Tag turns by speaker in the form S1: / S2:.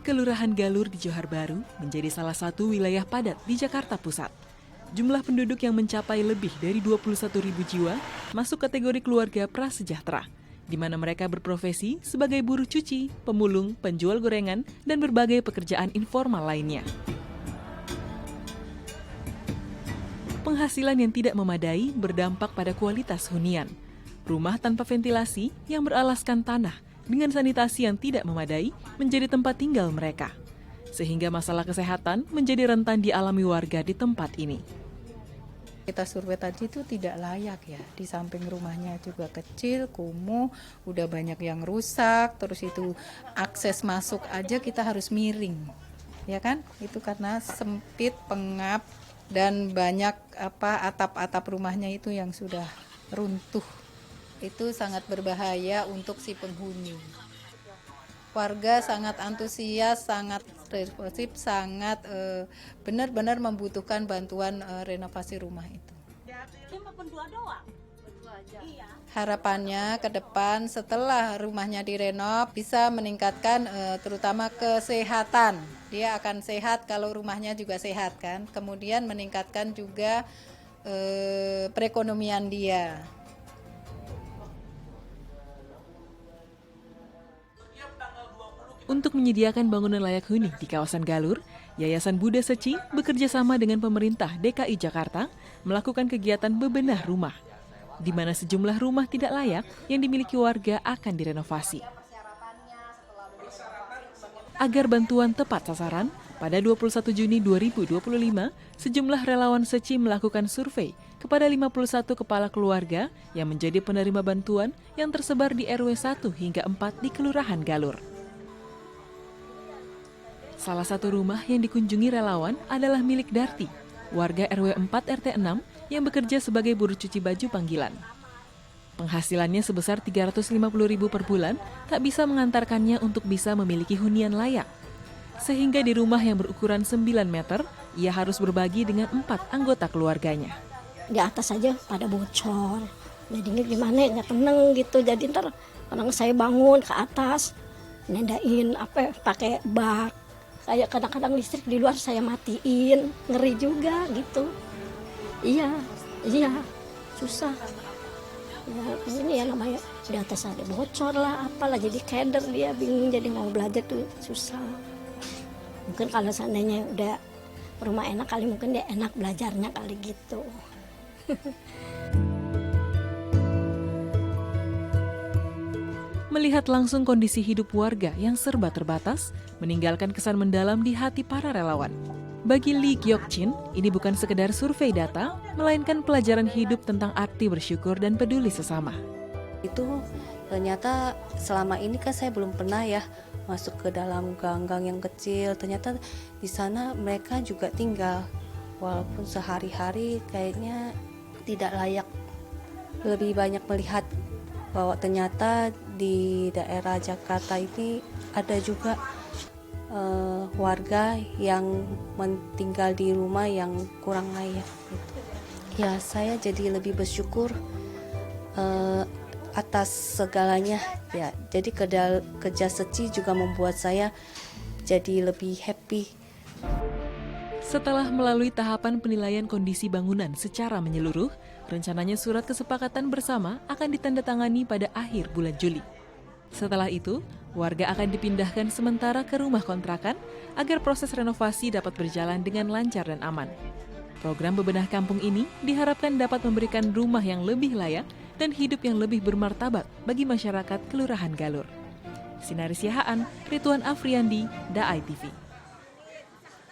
S1: Kelurahan Galur di Johar Baru menjadi salah satu wilayah padat di Jakarta Pusat. Jumlah penduduk yang mencapai lebih dari 21.000 jiwa masuk kategori keluarga prasejahtera, di mana mereka berprofesi sebagai buruh cuci, pemulung, penjual gorengan, dan berbagai pekerjaan informal lainnya. Penghasilan yang tidak memadai berdampak pada kualitas hunian. Rumah tanpa ventilasi yang beralaskan tanah dengan sanitasi yang tidak memadai menjadi tempat tinggal mereka. Sehingga masalah kesehatan menjadi rentan dialami warga di tempat ini.
S2: Kita survei tadi itu tidak layak ya, di samping rumahnya juga kecil, kumuh, udah banyak yang rusak, terus itu akses masuk aja kita harus miring, ya kan? Itu karena sempit, pengap, dan banyak atap-atap rumahnya itu yang sudah runtuh. Itu sangat berbahaya untuk si penghuni. Warga sangat antusias, sangat responsif, sangat benar-benar membutuhkan bantuan renovasi rumah itu. Harapannya ke depan setelah rumahnya direnov bisa meningkatkan terutama kesehatan. Dia akan sehat kalau rumahnya juga sehat kan. Kemudian meningkatkan juga perekonomian dia.
S1: Untuk menyediakan bangunan layak huni di kawasan Galur, Yayasan Buddha Seci bekerja sama dengan pemerintah DKI Jakarta melakukan kegiatan bebenah rumah, di mana sejumlah rumah tidak layak yang dimiliki warga akan direnovasi. Agar bantuan tepat sasaran, pada 21 Juni 2025, sejumlah relawan Seci melakukan survei kepada 51 kepala keluarga yang menjadi penerima bantuan yang tersebar di RW 1 hingga 4 di Kelurahan Galur. Salah satu rumah yang dikunjungi relawan adalah milik Darti, warga RW 4 RT 6 yang bekerja sebagai buruh cuci baju panggilan. Penghasilannya sebesar Rp350.000 per bulan tak bisa mengantarkannya untuk bisa memiliki hunian layak. Sehingga di rumah yang berukuran 9 meter, ia harus berbagi dengan 4 anggota keluarganya.
S3: Di atas aja pada bocor, jadinya gimana nggak tenang gitu. Jadi ntar kadang saya bangun ke atas, nendain pakai bak. Kayak kadang-kadang listrik di luar saya matiin, ngeri juga gitu. Iya, susah. Ya, ini ya namanya di atas ada bocor lah, apalah jadi keder dia bingung jadi mau belajar tuh susah. Mungkin kalau seandainya udah rumah enak kali mungkin dia enak belajarnya kali gitu.
S1: Melihat langsung kondisi hidup warga yang serba terbatas, meninggalkan kesan mendalam di hati para relawan. Bagi Lee Gyok Chin, ini bukan sekedar survei data, melainkan pelajaran hidup tentang arti bersyukur dan peduli sesama.
S4: Itu ternyata selama ini kan saya belum pernah ya masuk ke dalam gang-gang yang kecil. Ternyata di sana mereka juga tinggal, walaupun sehari-hari kayaknya tidak layak. Lebih banyak melihat bahwa ternyata di daerah Jakarta ini ada juga warga yang tinggal di rumah yang kurang layak gitu. Ya, saya jadi lebih bersyukur atas segalanya ya. Jadi kerja Seci juga membuat saya jadi lebih happy.
S1: Setelah melalui tahapan penilaian kondisi bangunan secara menyeluruh, rencananya surat kesepakatan bersama akan ditandatangani pada akhir bulan Juli. Setelah itu, warga akan dipindahkan sementara ke rumah kontrakan agar proses renovasi dapat berjalan dengan lancar dan aman. Program bebenah kampung ini diharapkan dapat memberikan rumah yang lebih layak dan hidup yang lebih bermartabat bagi masyarakat Kelurahan Galur. Sinaris Yahaan, Rituan Afriandi, DAI TV.